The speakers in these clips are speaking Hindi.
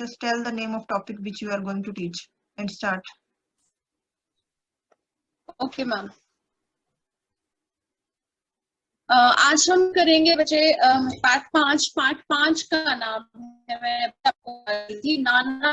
just tell the name of topic which you are going to teach and start. Okay, ma'am. आज हम करेंगे बच्चे पाठ 5 का नाम है, मैं आपको बताई थी, नाना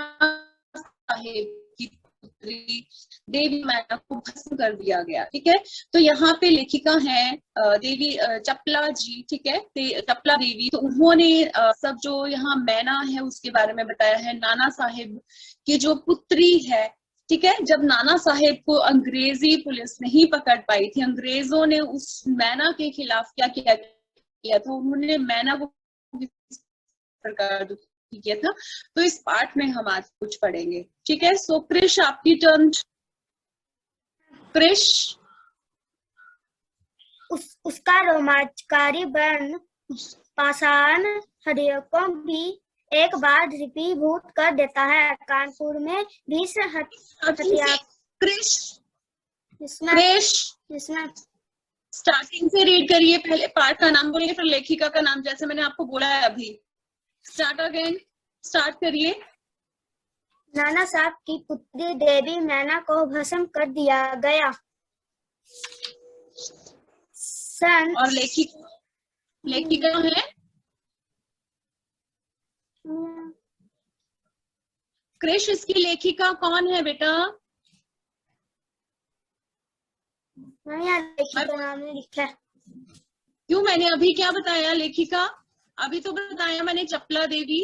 साहेब की पुत्री देवी मैना को भस्म कर दिया गया। ठीक है, तो यहाँ पे लेखिका है देवी चपला जी। ठीक है, चपला देवी। तो उन्होंने सब जो यहाँ मैना है उसके बारे में बताया है। नाना साहेब की जो पुत्री है, ठीक है, जब नाना साहेब को अंग्रेजी पुलिस नहीं पकड़ पाई थी, अंग्रेजों ने उस मैना के खिलाफ क्या किया था, उन्होंने मैना को किस प्रकार दुखी किया था। तो इस पाठ में हम आज कुछ पढ़ेंगे। ठीक है, सो कृष आपकी टर्न। कृष। उसका रोमांचकारी वर्ण पाषाण हृदय को भी एक बार द्रवीभूत कर देता है। कानपुर में भीषण हत्या। स्टार्टिंग से रीड करिए, पहले पार्ट का नाम बोलिए फिर लेखिका का नाम, जैसे मैंने आपको बोला है अभी। स्टार्ट अगेन, स्टार्ट करिए। नाना साहब की पुत्री देवी मैना को भस्म कर दिया गया। और लेखिका है कृष। इसकी लेखिका कौन है बेटा? लेखिका नाम नहीं लिखा। क्यों? मैंने अभी क्या बताया? लेखिका अभी तो बताया मैंने, चपला देवी।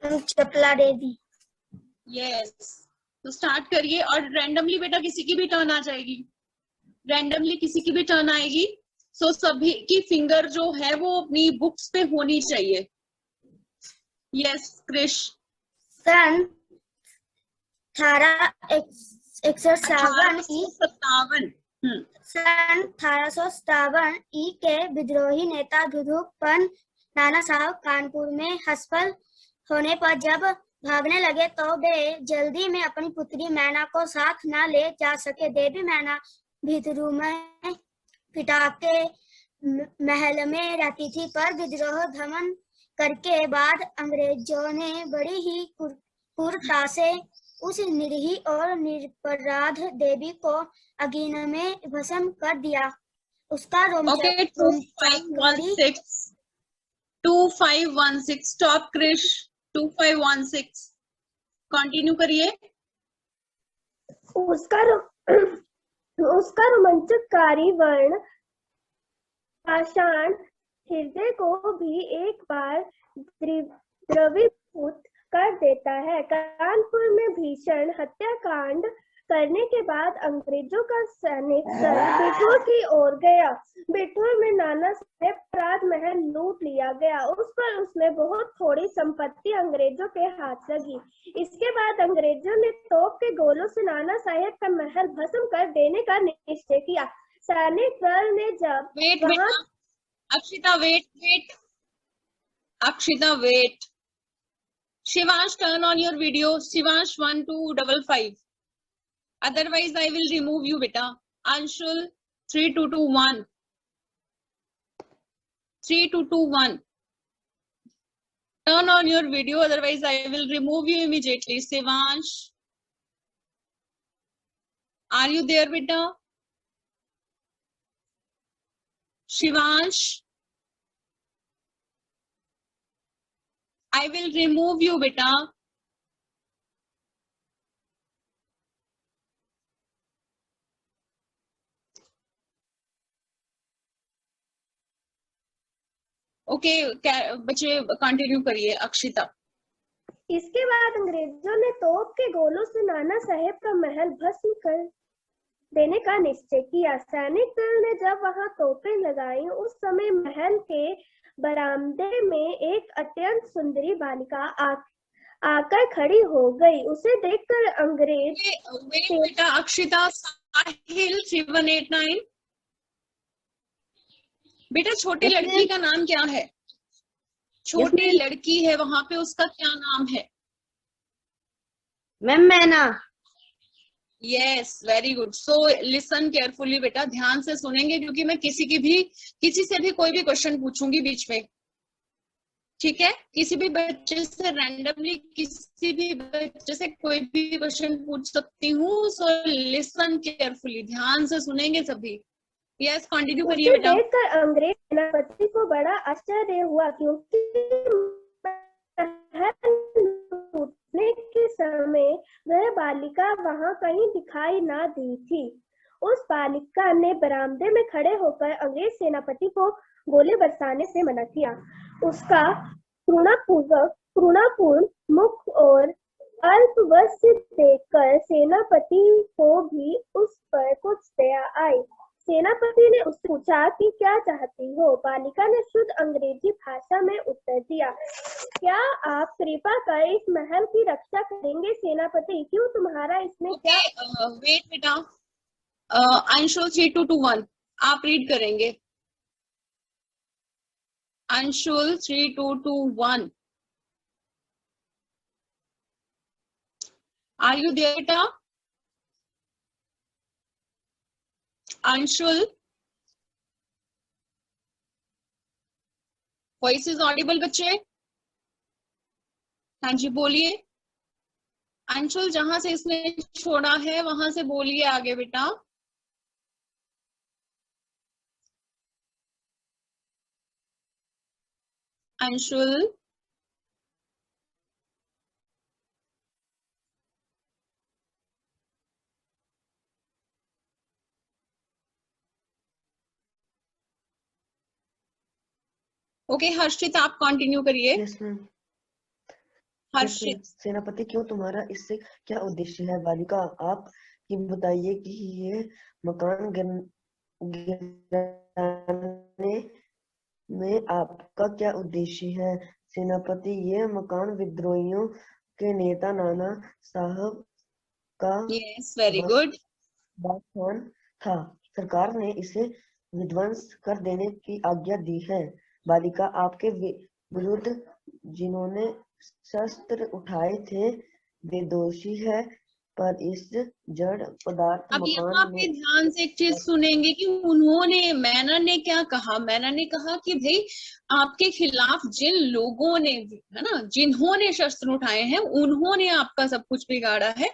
चपला देवी। यस, तो स्टार्ट करिए। और रैंडमली बेटा किसी की भी टर्न आ जाएगी, रैंडमली किसी की भी टर्न आएगी। सो सभी की फिंगर जो है वो अपनी बुक्स पे होनी चाहिए। यस कृष। सन 1857 ई के विद्रोही नेता धुधुकपन नाना साहब कानपुर में हस्पल होने पर जब भागने लगे तो वे जल्दी में अपनी पुत्री मैना को साथ न ले जा सके। देवी मैना भीतरू में पिटाके महल में रहती थी, पर विद्रोह दमन करके बाद अंग्रेजों ने बड़ी ही क्रूरता से उस निरीह और निरपराध देवी को अग्नि में भस्म कर दिया। उसका 2516 स्टॉप कृष। 2516 कंटिन्यू करिए। उसका रोमांचकारी वर्ण पाषाण हृदय को भी एक बार द्रवीभूत कर देता है। कानपुर में भीषण हत्याकांड करने के बाद अंग्रेजों का सैनिक दल बिठूर की ओर गया। बिठूर में नाना साहेब राज महल लूट लिया गया। उस पर उसमें बहुत थोड़ी संपत्ति अंग्रेजों के हाथ लगी। इसके बाद अंग्रेजों ने तोप के गोलों से नाना साहेब का महल भस्म कर देने का निश्चय किया। सैनिक दल ने जब Akshita, wait. Shivansh, turn on your video. Shivansh 1255. Otherwise, I will remove you, beta. Anshul 3221. 3221. Turn on your video. Otherwise, I will remove you immediately. Shivansh, are you there, beta? Shivansh, I will remove you, beta. Okay, बच्चे कंटिन्यू करिए। अक्षिता। इसके बाद अंग्रेजों ने तोप के गोलों से नाना साहेब का महल भस्म कर देने का निश्चय किया। सैनिक दल ने जब वहां तोपें लगाई, उस समय महल के बरामदे में एक अत्यंत सुंदरी बालिका आकर खड़ी हो गई। उसे देखकर अंग्रेज बेटा अक्षिता, साहिल 3189। बेटा छोटी लड़की का नाम क्या है? छोटी लड़की है वहां पे, उसका क्या नाम है? मैम मैना। Yes, very good. So listen carefully बेटा, ध्यान से सुनेंगे क्योंकि मैं किसी से भी कोई भी क्वेश्चन पूछूंगी बीच में। ठीक है, किसी भी बच्चे से रैंडमली किसी भी बच्चे से कोई भी क्वेश्चन पूछ सकती हूँ। सो लिसन केयरफुली, ध्यान से सुनेंगे सभी। यस, कंटिन्यू करिए उसे बेटा। देखकर अंग्रेज सेनापति को बड़ा आश्चर्य हुआ, क्योंकि महल लूटने के समय वह बालिका वहां कहीं दिखाई ना दी थी। उस बालिका ने बरामदे में खड़े होकर अंग्रेज सेनापति को गोले बरसाने से मना किया। उसका करुणापूर्ण मुख और अल्पवयस्क देखकर सेनापति को भी उस पर कुछ दया आई। सेनापति ने उससे पूछा कि क्या चाहती हो। बालिका ने शुद्ध अंग्रेजी भाषा में उत्तर दिया, क्या आप कृपा कर इस महल की रक्षा करेंगे सेनापति? क्यों तुम्हारा इसमें क्या? वेट बेटा, अंशुल 3 2 2 1 आप रीड करेंगे। अंशुल 3 2 2 1 आर यू देयर बेटा? अंशुल, वॉइस इज ऑडिबल बच्चे? हाँ जी बोलिए। अंशुल, जहां से इसने छोड़ा है वहां से बोलिए आगे बेटा। अंशुल, ओके हर्षित आप कंटिन्यू करिए। Yes ma'am. हर्षित, सेनापति, क्यों तुम्हारा इससे क्या उद्देश्य है? बालिका, आप ये बताइए कि ये मकान गिराने में आपका क्या उद्देश्य है? सेनापति, ये मकान विद्रोहियों के नेता नाना साहब का यस वेरी गुड। वासस्थान था। सरकार ने इसे विध्वंस कर देने की आज्ञा दी है। बालिका, आपके विरुद्ध जिन्होंने शस्त्र उठाए थे वे दोषी है, पर इस जड़ पदार्थ अब यहाँ मकान पे में ध्यान से एक चीज सुनेंगे कि उन्होंने, मैना ने क्या कहा। मैना ने कहा कि भाई आपके खिलाफ जिन लोगों ने, है ना, जिन्होंने शस्त्र उठाए हैं उन्होंने आपका सब कुछ बिगाड़ा है।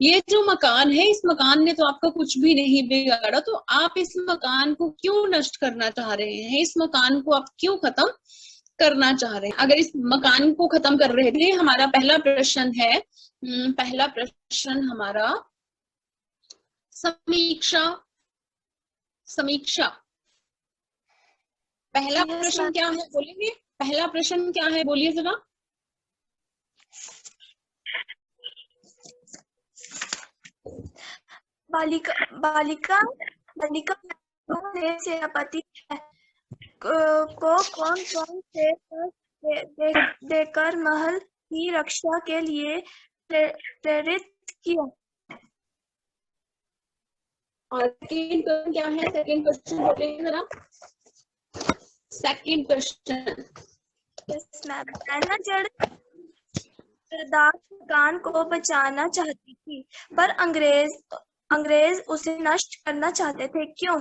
ये जो मकान है, इस मकान ने तो आपका कुछ भी नहीं बिगाड़ा, तो आप इस मकान को क्यों नष्ट करना चाह रहे हैं? इस मकान को आप क्यों खत्म करना चाह रहे हैं? अगर इस मकान को खत्म कर रहे थे, हमारा पहला प्रश्न है, पहला प्रश्न हमारा समीक्षा। समीक्षा, पहला प्रश्न क्या है बोलेंगे? पहला प्रश्न क्या है बोलिए जरा। बालिका बालिका बालिका सेनापति को कौन कौन से देकर महल की रक्षा के लिए प्रेरित किया? और सेकंड क्वेश्चन क्या है? सेकंड क्वेश्चन बोलेंगे जरा। सेकंड क्वेश्चन, मैना जड़ पदार्थ मकान को बचाना चाहती थी, पर अंग्रेज उसे नष्ट करना चाहते थे, क्यों?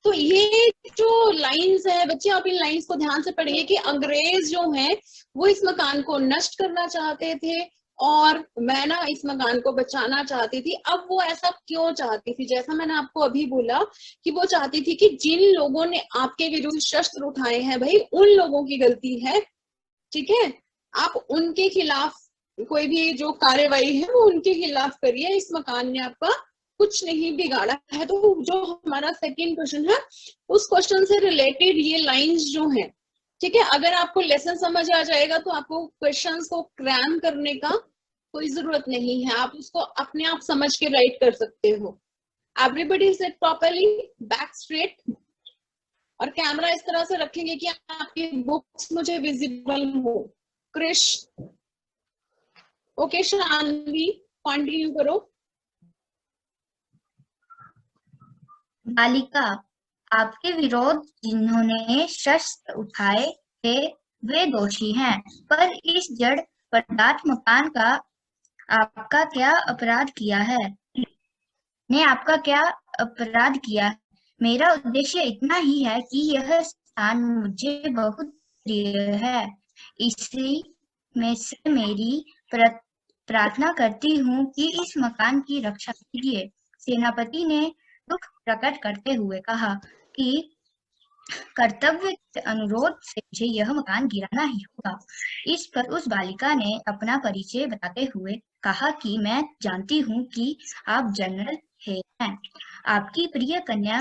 तो ये जो लाइंस है बच्चे, आप इन लाइंस को ध्यान से पढ़िए कि अंग्रेज जो हैं वो इस मकान को नष्ट करना चाहते थे और मैना इस मकान को बचाना चाहती थी। अब वो ऐसा क्यों चाहती थी? जैसा मैंने आपको अभी बोला कि वो चाहती थी कि जिन लोगों ने आपके विरुद्ध शस्त्र उठाए हैं भाई उन लोगों की गलती है, ठीक है, आप उनके खिलाफ कोई भी जो कार्यवाही है वो उनके खिलाफ करिए। इस मकान ने आपका कुछ नहीं बिगाड़ा है। तो जो हमारा सेकंड क्वेश्चन है उस क्वेश्चन से रिलेटेड ये लाइंस जो हैं, ठीक है, अगर आपको लेसन समझ आ जाएगा तो आपको क्वेश्चंस को क्रैम करने का कोई जरूरत नहीं है, आप उसको अपने आप समझ के राइट कर सकते हो। Everybody sit properly, back straight, और कैमरा इस तरह से रखेंगे कि आपकी बुक्स मुझे विजिबल हो। क्रिश, ओके, शानवी कंटिन्यू करो। बालिका, आपके विरोध जिन्होंने शस्त्र उठाए थे वे दोषी हैं, पर इस जड़ पदार्थ मकान का आपका क्या अपराध किया है? ने आपका क्या अपराध किया? मेरा उद्देश्य इतना ही है कि यह स्थान मुझे बहुत प्रिय है। इसी में से मेरी प्रार्थना करती हूँ कि इस मकान की रक्षा कीजिए। सेनापति ने दुख प्रकट करते हुए कहा कि कर्तव्य के अनुरोध से मुझे यह मकान गिराना ही होगा। इस पर उस बालिका ने अपना परिचय बताते हुए कहा कि मैं जानती हूँ कि आप जनरल हैं। आपकी प्रिय कन्या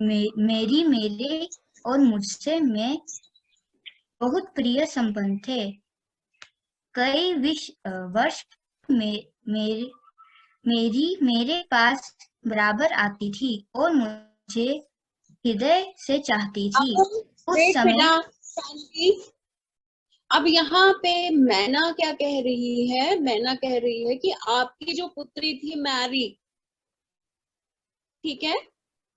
मेरी मेरे और मुझसे में बहुत प्रिय संबंध थे। कई वर्ष मेरे पास बराबर आती थी और मुझे हृदय से चाहती थी। उस समय अब यहाँ पे मैना क्या कह रही है? मैना कह रही है कि आपकी जो पुत्री थी मैरी, ठीक है,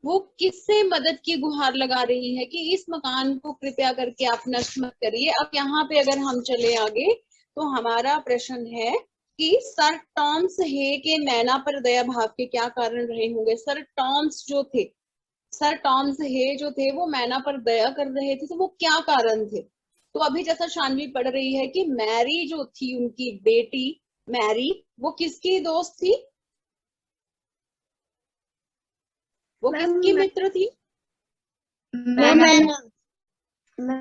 वो किससे मदद की गुहार लगा रही है कि इस मकान को कृपया करके आप नष्ट मत करिए। अब यहाँ पे अगर हम चले आगे तो हमारा प्रश्न है कि सर टॉम्स हे के मैना पर दया भाव के क्या कारण रहे होंगे? सर टॉम्स हे जो थे वो मैना पर दया कर रहे थे, तो वो क्या कारण थे? तो अभी जैसा शानवी पढ़ रही है कि मैरी जो थी, उनकी बेटी मैरी, वो किसकी दोस्त थी? वो किसकी मित्र थी? मैना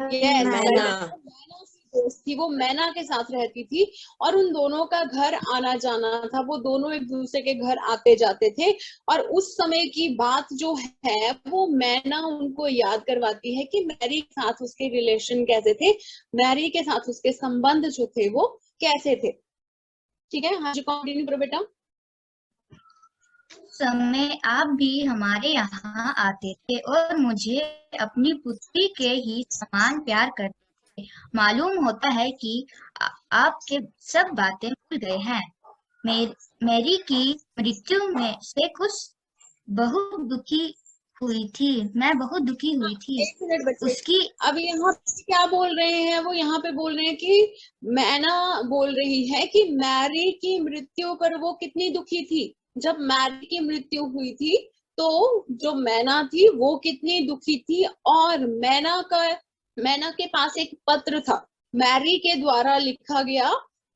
की दोस्त थी। वो मैना के साथ रहती थी और उन दोनों का घर आना जाना था। वो दोनों एक दूसरे के घर आते जाते थे और उस समय की बात जो है वो मैना उनको याद करवाती है कि मैरी के साथ उसके रिलेशन कैसे थे, मैरी के साथ उसके संबंध जो थे वो कैसे थे। ठीक है, हाँ जी, कंटिन्यू करो बेटा। समय आप भी हमारे यहाँ आते थे और मुझे अपनी पुत्री के ही समान प्यार करते थे। मालूम होता है कि आपके सब बातें भूल गए हैं। मेरी की मृत्यु में से बहुत दुखी हुई थी। मैं बहुत दुखी हुई थी। एक मिनट बच्चे, उसकी अब यहाँ क्या बोल रहे हैं? वो यहाँ पे बोल रहे हैं कि मैना बोल रही है कि मैरी की मृत्यु पर वो कितनी दुखी थी। जब मैरी की मृत्यु हुई थी तो जो मैना थी वो कितनी दुखी थी। और मैना के पास एक पत्र था, मैरी के द्वारा लिखा गया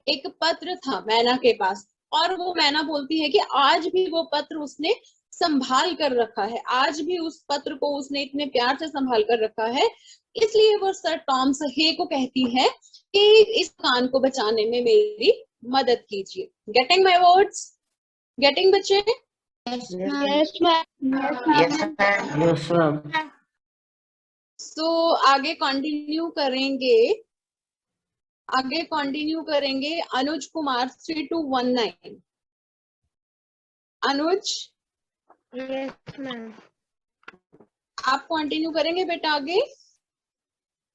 एक पत्र था मैना के पास, और वो मैना बोलती है कि आज भी वो पत्र उसने संभाल कर रखा है, आज भी उस पत्र को उसने इतने प्यार से संभाल कर रखा है। इसलिए वो सर टॉम्स हे को कहती है कि इस कान को बचाने में मेरी मदद कीजिए। Getting my words? गेटिंग बच्चे? Yes ma'am. सो आगे कंटिन्यू करेंगे अनुज कुमार 3219। Anuj, yes ma'am. आप कंटिन्यू करेंगे बेटा आगे?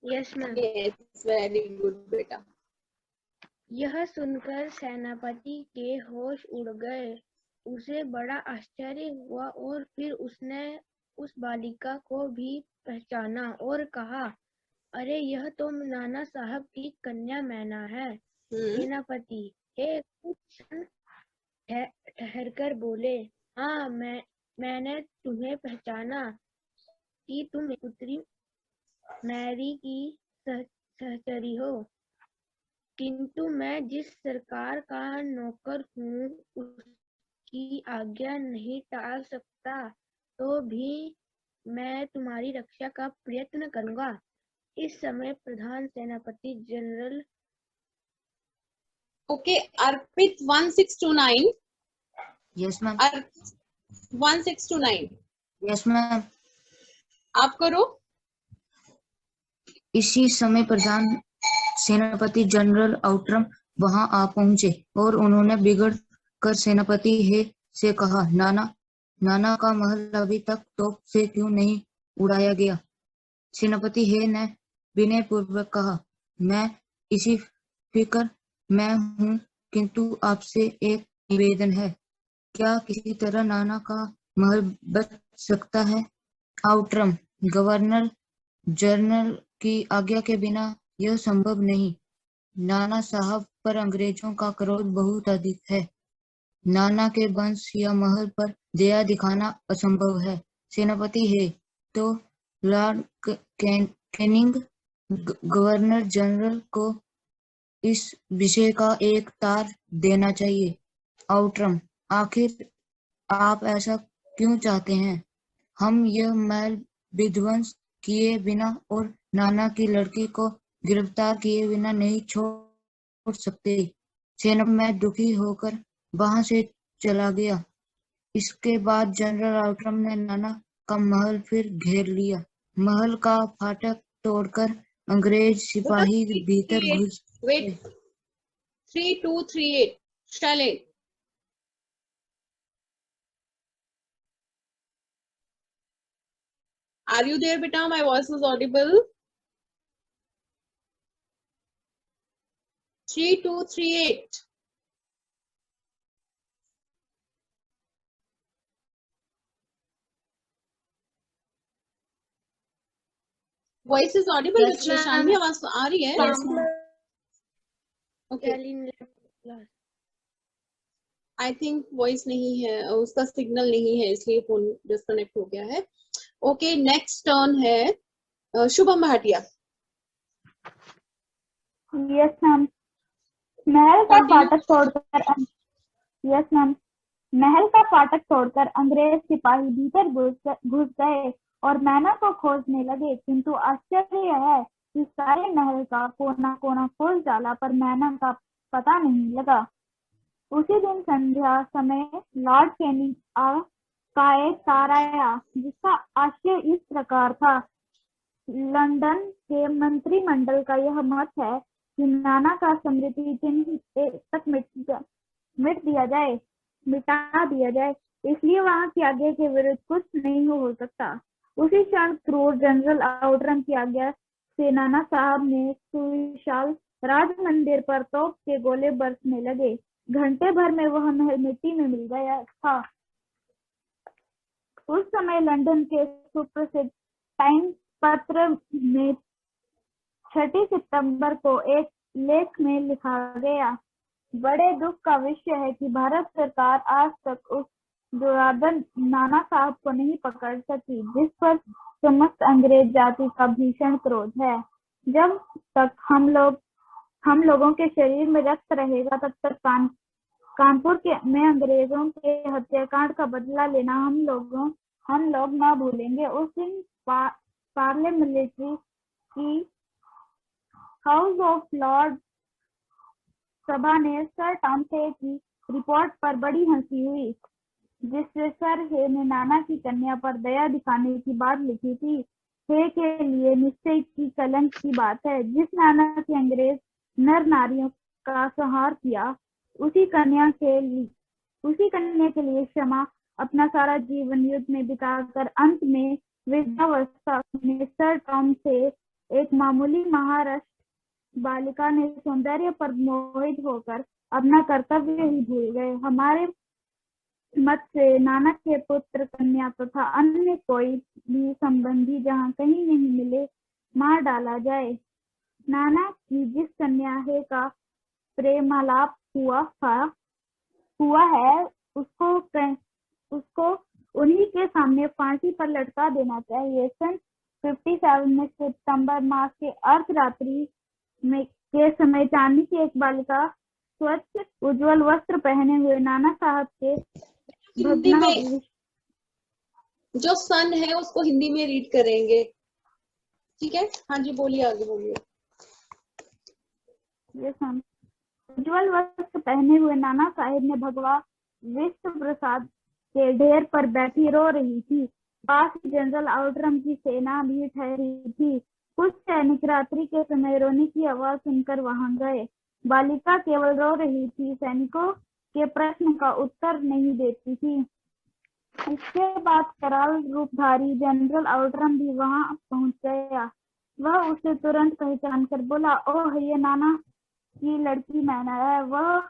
Yes ma'am. Yes, very good बेटा। यह सुनकर सेनापति के होश उड़ गए। उसे बड़ा आश्चर्य हुआ और फिर उसने उस बालिका को भी पहचाना और कहा, अरे यह तो नाना साहब की कन्या मैना है। सेनापति हे कुछ क्षण ठहरकर बोले, हाँ मैंने तुम्हें पहचाना कि तुम पुत्री मैरी की सहचरी हो, किंतु मैं जिस सरकार का नौकर हूँ उसकी आज्ञा नहीं टाल सकता, तो भी मैं तुम्हारी रक्षा का प्रयत्न करूंगा। इस समय प्रधान सेनापति जनरल ओके, अर्पित 1629। Yes ma'am. 1629 yes ma'am. आप करो। इसी समय प्रधान सेनापति जनरल आउट्रम वहां आ पहुंचे और उन्होंने बिगड़ कर सेनापति हे से कहा, नाना का महल अभी तक तोप से क्यों नहीं उड़ाया गया? सेनापति हे ने विनय पूर्वक कहा, मैं इसी फिक्र में हूँ, किंतु आपसे एक निवेदन है। क्या किसी तरह नाना का महल बच सकता है? आउट्रम, गवर्नर जनरल की आज्ञा के बिना यह संभव नहीं। नाना साहब पर अंग्रेजों का क्रोध बहुत अधिक है। नाना के वंश या महल पर दया दिखाना असंभव है। सेनापति है तो लॉर्ड कैनिंग गवर्नर जनरल को इस विषय का एक तार देना चाहिए। आउटरम, आखिर आप ऐसा क्यों चाहते हैं? हम यह महल विध्वंस किए बिना और नाना की लड़की को गिरफ्तार किए बिना नहीं छोड़ सकते। सेनापति में दुखी होकर वहां से चला गया। इसके बाद जनरल आउटरम ने नाना का महल फिर घेर लिया। महल का फाटक तोड़कर अंग्रेज सिपाही भीतर घुस गए। Wait, 3238. Shalin. Are you there, beta? My voice is audible. 3238. Voice is audible. Yes, ma'am. Shanvi आवाज आ रही है? Yes, ma'am. Okay. I think voice नहीं है, उसका सिग्नल नहीं है, इसलिए फोन डिस्कनेक्ट हो गया है। ओके, नेक्स्ट टर्न है शुभम भाटिया। Yes ma'am. महल का Continue. फाटक तोड़कर यस मैम। महल का फाटक तोड़कर अंग्रेज सिपाही भीतर घुस गए और मैना को खोजने लगे, किंतु आश्चर्य है कि सारे महल का कोना कोना खोज डाला पर मैना का पता नहीं लगा। उसी दिन संध्या समय लॉर्ड कैनिंग का एक तार आया, जिसका आशय इस प्रकार था। लंदन के मंत्रिमंडल का यह मत है कि नाना का स्मृति चिन्ह तक मिटा दिया जाए, इसलिए वहां की आज्ञा के विरुद्ध कुछ नहीं हो सकता। उसी क्षण क्रूर जनरल आउटरम की आज्ञा से नाना साहब ने सुविशाल राज मंदिर पर तोप के गोले बरसने लगे। घंटे भर में वह महल मिट्टी में मिल गया था। उस समय लंदन के सुप्रसिद्ध टाइम्स पत्र में 6 सितंबर को एक लेख में लिखा गया, बड़े दुख का विषय है कि भारत सरकार आज तक उस दुराधन नाना साहब को नहीं पकड़ सकी, जिस पर समस्त अंग्रेज जाति का भीषण क्रोध है। जब तक हम लोगों के शरीर में रक्त रहेगा, तब तक कानपुर में अंग्रेजों के हत्याकांड का बदला लेना हम लोग न भूलेंगे। उस दिन पार्लियामेंट्री की हाउस ऑफ लॉर्ड सभा ने सर टॉम्स हे की रिपोर्ट पर बड़ी हंसी हुई, जिससे सर हे ने नाना की कन्या पर दया दिखाने की बात लिखी थी। हे के लिए निश्चय की कलंक की बात है। जिस नाना के अंग्रेज नर नारियों का संहार किया, उसी कन्या के लिए क्षमा अपना सारा जीवन युद्ध में बिताकर अंत में वृद्धावस्था में सर टॉम से एक मामूली महाराष्ट्र बालिका ने सौंदर्य पर मोहित होकर अपना कर्तव्य ही भूल गए। हमारे मत से नाना के पुत्र कन्या तथा अन्य कोई भी संबंधी जहाँ कहीं नहीं मिले, मार डाला जाए। नाना की जिस कन्या है का प्रेमालाप हुआ है, उसको उन्हीं के सामने फांसी पर लटका देना चाहिए। सन 57 में सितंबर मास के अर्धरात्रि में के समय चांदी की एक बालिका स्वच्छ उज्जवल वस्त्र पहने हुए नाना साहब के हिंदी में जो सन है उसको हिंदी में रीड करेंगे, ठीक है? हाँ जी, बोलिए, आगे बोलिए। ये सन उज्जवल वस्त्र पहने हुए नाना साहिब ने भगवा विष्णु प्रसाद के ढेर पर बैठी रो रही थी। पास जनरल आउटरम की सेना भी ठहरी थी। कुछ सैनिक रात्रि के समय रोने की आवाज सुनकर वहां गए। बालिका केवल रो रही थी, सैनिकों के प्रश्न का उत्तर नहीं देती थी। इसके बाद कराल रूपधारी जनरल आउटरम भी वहां पहुंच गया। वह उसे तुरंत पहचान कर बोला, ओह, ये नाना की लड़की मैना है। वह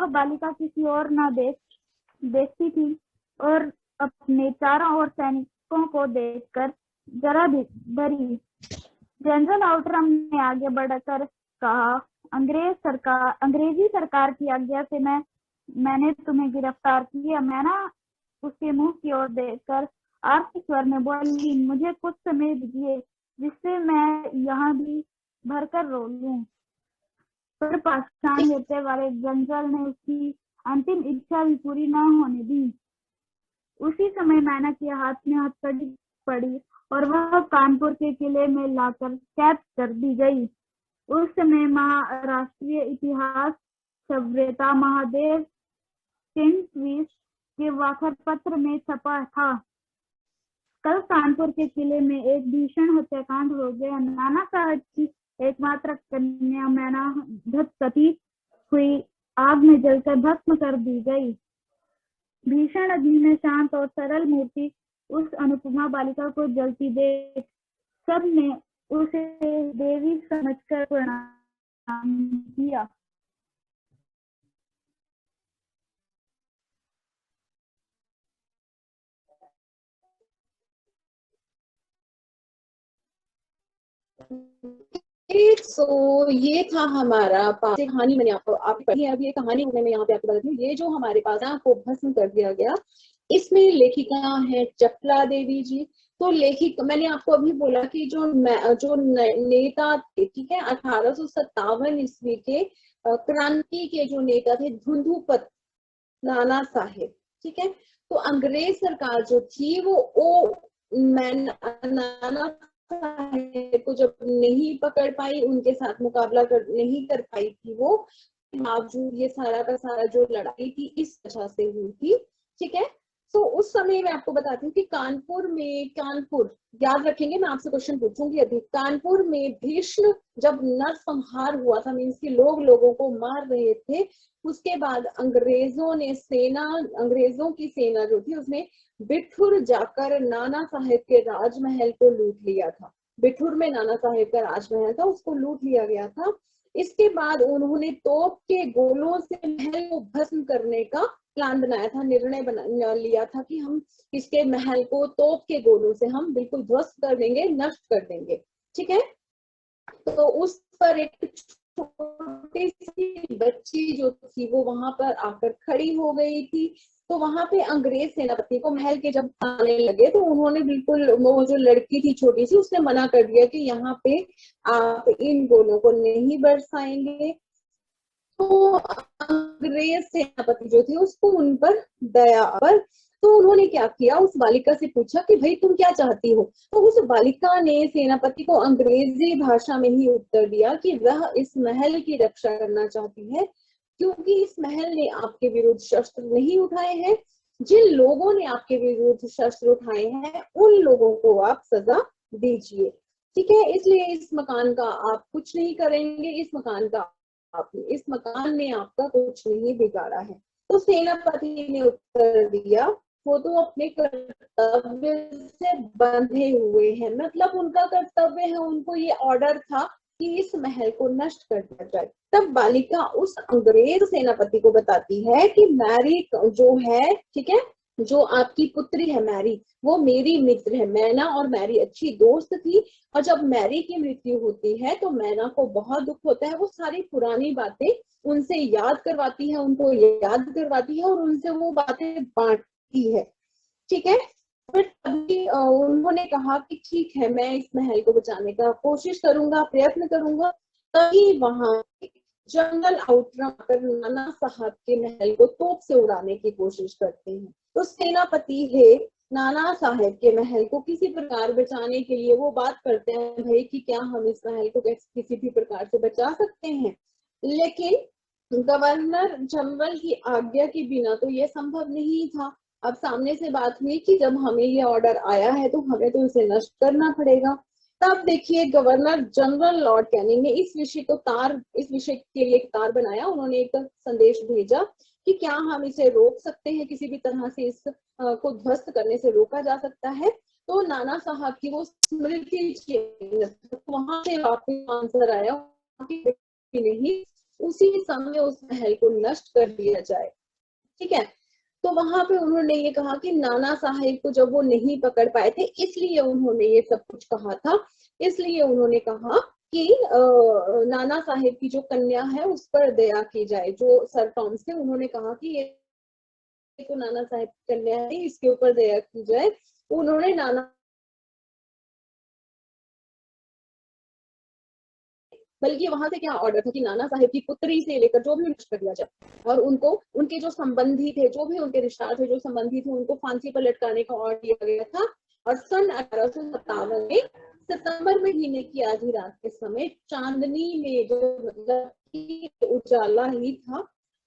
बालिका किसी और न देखती थी और अपने चारों ओर सैनिकों को देखकर जरा डरी। जनरल आउटरम ने आगे बढ़कर कहा, अंग्रेजी सरकार की आज्ञा से मैंने तुम्हें गिरफ्तार किया। मैना उसके मुंह की ओर देखकर आर्थिक स्वर में बोली, मुझे कुछ समय दीजिए, जिससे मैं यहाँ भी भरकर रो लूं। पर पाषाण होते वाले जंगल ने उसकी अंतिम इच्छा भी पूरी न होने दी। उसी समय मैना के हाथ में हथकड़ी पड़ी और वह कानपुर के किले में लाकर कैद कर दी गई। उस समय महाराष्ट्रीय इतिहास सभ्यता महादेव किंग्सविस के वाखर पत्र में छपा था। कल कानपुर के किले में एक भीषण हत्याकांड हो गया। नाना साहब की एकमात्र कन्या मैना धत्कती हुई आग में जलकर भस्म कर दी गई। भीषण अग्नि में शांत और सरल मूर्ति उस अनुपमा बालिका को जलती देख सब ने उसे देवी समझकर प्रणाम किया। सो ये था हमारा पास कहानी। मैंने आप पढ़ी है। अभी ये कहानी मैं यहाँ पे आपको बताती हूँ। ये जो हमारे पास को भस्म कर दिया गया, इसमें लेखिका है चपला देवी जी। तो लेखिक मैंने आपको अभी बोला कि जो नेता थे, ठीक है, 1857 ईस्वी के क्रांति के जो नेता थे धुंधुपत नाना साहेब, ठीक है। तो अंग्रेज सरकार जो थी वो नाना साहेब को जब नहीं पकड़ पाई, उनके साथ मुकाबला नहीं कर पाई थी, वो बावजूद ये सारा का सारा जो लड़ाई थी इस वजह से हुई थी, ठीक है। तो उस समय मैं आपको बताती हूँ कि कानपुर याद रखेंगे, मैं आपसे क्वेश्चन पूछूंगी अभी। कानपुर में भीष्म जब नरसंहार हुआ था, मीन्स कि लोगों को मार रहे थे, उसके बाद अंग्रेजों की सेना जो थी उसने बिठूर जाकर नाना साहेब के राजमहल को लूट लिया था। बिठूर में नाना साहेब का राजमहल था, उसको लूट लिया गया था। इसके बाद उन्होंने तोप के गोलों से महल को भस्म करने का प्लान बनाया था, निर्णय लिया था कि हम इसके महल को तोप के गोलों से हम बिल्कुल ध्वस्त कर देंगे, नष्ट कर देंगे, ठीक है। तो उस पर एक छोटी सी बच्ची जो थी वो वहां पर आकर खड़ी हो गई थी। तो वहां पे अंग्रेज सेनापति को महल के जब आने लगे तो उन्होंने बिल्कुल, वो जो लड़की थी छोटी सी, उसने मना कर दिया कि यहाँ पे आप इन गोलों को नहीं बरसाएंगे। तो अंग्रेज सेनापति जो थे उसको उन पर दया पर, तो उन्होंने क्या किया, उस बालिका से पूछा कि भाई तुम क्या चाहती हो। तो उस बालिका ने सेनापति को अंग्रेजी भाषा में ही उत्तर दिया कि वह इस महल की रक्षा करना चाहती है, क्योंकि इस महल ने आपके विरुद्ध शस्त्र नहीं उठाए हैं। जिन लोगों ने आपके विरुद्ध शस्त्र उठाए हैं उन लोगों को आप सजा दीजिए, ठीक है। इसलिए इस मकान का आप कुछ नहीं करेंगे, इस मकान ने आपका कुछ नहीं बिगाड़ा है। तो सेनापति ने उत्तर दिया, वो तो अपने कर्तव्य से बंधे हुए हैं, मतलब उनका कर्तव्य है, उनको ये ऑर्डर था कि इस महल को नष्ट कर दिया जाए। तब बालिका उस अंग्रेज सेनापति को बताती है कि मैरी जो है, ठीक है, जो आपकी पुत्री है मैरी, वो मेरी मित्र है। मैना और मैरी अच्छी दोस्त थी, और जब मैरी की मृत्यु होती है तो मैना को बहुत दुख होता है। वो सारी पुरानी बातें उनसे याद करवाती है, उनको याद करवाती है और उनसे वो बातें बांटती है, ठीक है। फिर तभी उन्होंने कहा कि ठीक है, मैं इस महल को बचाने का कोशिश करूंगा, प्रयत्न करूंगा। तभी वहां जंगल आउटरम कर नाना साहब के महल को तोप से उड़ाने की कोशिश करते हैं। तो सेनापति है नाना साहब के महल को किसी प्रकार बचाने के लिए वो बात करते हैं, भाई कि क्या हम इस महल को किसी भी प्रकार से बचा सकते हैं। लेकिन गवर्नर जनरल की आज्ञा के बिना तो ये संभव नहीं था। अब सामने से बात हुई कि जब हमें ये ऑर्डर आया है तो हमें तो इसे नष्ट करना पड़ेगा। तब देखिए गवर्नर जनरल लॉर्ड कैनिंग ने इस विषय के लिए एक तार बनाया। उन्होंने एक संदेश भेजा कि क्या हम इसे रोक सकते हैं, किसी भी तरह से इस को ध्वस्त करने से रोका जा सकता है। तो नाना साहब की वो स्मृति वहां से वापस आंसर आया कि नहीं, उसी समय उस महल को नष्ट कर दिया जाए, ठीक है। तो वहां पे उन्होंने ये कहा कि नाना साहेब को जब वो नहीं पकड़ पाए थे इसलिए उन्होंने ये सब कुछ कहा था। इसलिए उन्होंने कहा कि नाना साहेब की जो कन्या है उस पर दया की जाए। जो सर टॉम्स थे उन्होंने कहा कि ये तो नाना साहेब की कन्या है, इसके ऊपर दया की जाए। उन्होंने नाना बल्कि वहां से क्या ऑर्डर था कि नाना साहेब की पुत्री से लेकर जो भी नष्ट कर दिया जाए, और उनको उनके जो संबंधी थे, जो भी उनके रिश्तेदार थे, जो संबंधी थे, उनको फांसी पर लटकाने का ऑर्डर दिया गया था। और सन 1857 में सितंबर महीने की आधी रात के समय चांदनी में, जो मतलब उजाला ही था,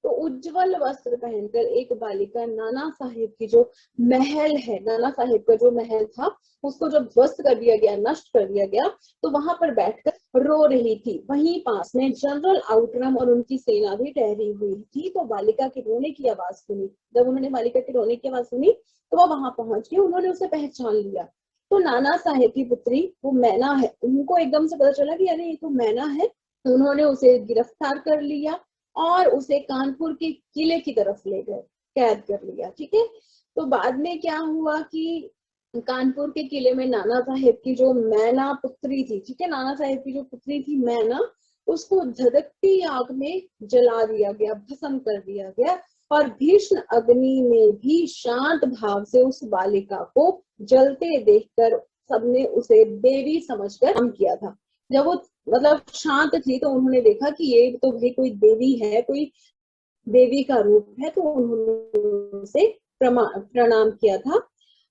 तो उज्जवल वस्त्र पहनकर एक बालिका नाना साहेब की जो महल है, नाना साहेब का जो महल था, उसको जब ध्वस्त कर दिया गया, नष्ट कर दिया गया, तो वहां पर बैठकर रो रही थी। वहीं पास में जनरल आउटरम और उनकी सेना भी ठहरी हुई थी। तो बालिका के रोने की आवाज सुनी। जब उन्होंने बालिका के रोने की आवाज सुनी तो वह वहां पहुंच गई, उन्होंने उसे पहचान लिया। तो नाना साहेब की पुत्री वो मैना है, उनको एकदम से पता चला कि अरे ये तो मैना है। उन्होंने उसे गिरफ्तार कर लिया और उसे कानपुर के किले की तरफ ले गए, कैद कर लिया। ठीक है, तो बाद में क्या हुआ कि कानपुर के किले में नाना साहेब की जो मैना पुत्री थी, ठीक है, नाना साहेब की जो पुत्री थी मैना, उसको धधकती आग में जला दिया गया, भस्म कर दिया गया। और भीषण अग्नि में भी शांत भाव से उस बालिका को जलते देखकर सबने उसे देवी समझकर काम किया था। जब वो मतलब शांत थी तो उन्होंने देखा कि ये तो भाई कोई देवी है, कोई देवी का रूप है, तो उन्होंने उसे प्रणाम किया था।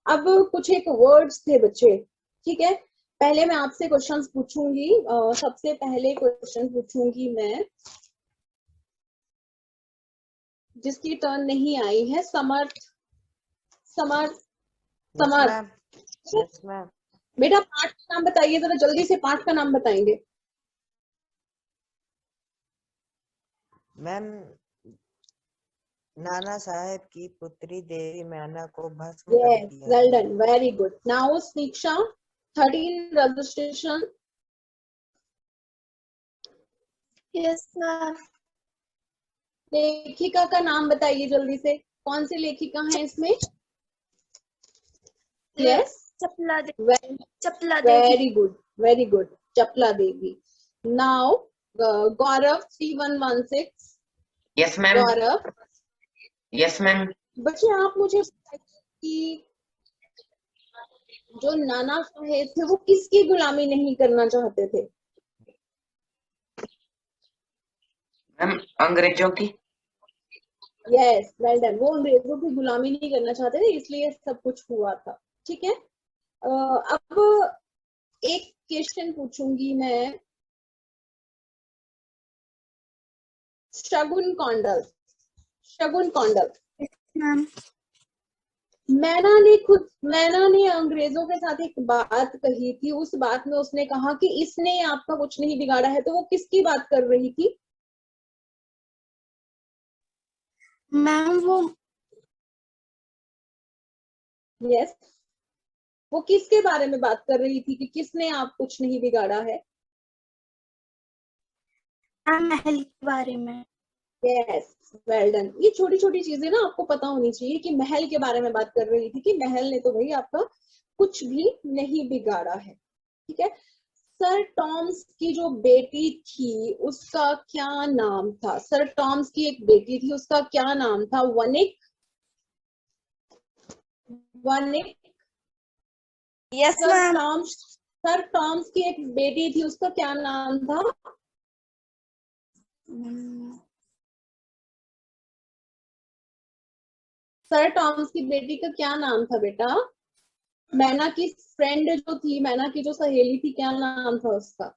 अब कुछ एक वर्ड्स थे बच्चे, ठीक है। पहले मैं आपसे क्वेश्चंस पूछूंगी। सबसे पहले क्वेश्चन पूछूंगी मैं, जिसकी टर्न नहीं आई है, समर्थ। समर्थ, समर्थ, यस मैम। बेटा पाठ का नाम बताइए जरा, जल्दी से पाठ का नाम बताएंगे। मैम, नाना साहेब की पुत्री देवी मैना को भस्म कर दिया। Well done, very good. Now Diksha, 13 registration. Yes ma'am. लेखिका का नाम बताइए जल्दी से, कौन सी लेखिका है इसमें? Yes, Chapla Devi. Chapla Devi. Very good, very good, Chapla Devi. Now Gaurav, 3116। Yes ma'am. Gaurav, yes ma'am. बच्चे आप मुझे बताइए कि जो नाना साहेब थे वो किसकी गुलामी नहीं करना चाहते थे? मैम, अंग्रेजों की। Yes, well done. वो अंग्रेजों की गुलामी नहीं करना चाहते थे, इसलिए सब कुछ हुआ था। ठीक है, अब एक क्वेश्चन पूछूंगी मैं। शगुन कौंडल, शगुन कौंडल। मैना ने अंग्रेजों के साथ एक बात कही थी। उस बात में उसने कहा कि इसने आपका कुछ नहीं बिगाड़ा है, तो वो किसकी बात कर रही थी? मैम वो यस, वो किसके बारे में बात कर रही थी कि किसने आप कुछ नहीं बिगाड़ा है? महल के बारे में। Yes, well done. ये छोटी छोटी चीजें ना आपको पता होनी चाहिए कि महल के बारे में बात कर रही थी कि महल ने तो भाई आपका कुछ भी नहीं बिगाड़ा है। ठीक है, सर टॉम्स की जो बेटी थी उसका क्या नाम था? सर टॉम्स की एक बेटी थी, उसका क्या नाम था? Vanik, Vanik. Yes ma'am. Sir Toms की एक बेटी थी, उसका क्या नाम था? सर टॉम्स की बेटी का क्या नाम था बेटा? मैना की फ्रेंड जो थी, मैना की जो सहेली थी, क्या नाम था उसका?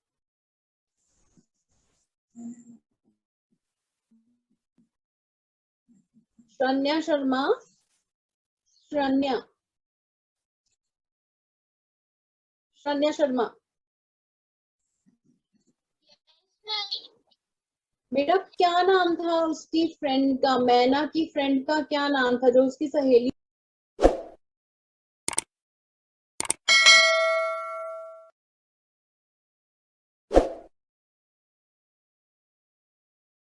शरण्या शर्मा, शरण्या, शरण्या शर्मा। बेटा क्या नाम था उसकी फ्रेंड का? मैना की फ्रेंड का क्या नाम था जो उसकी सहेली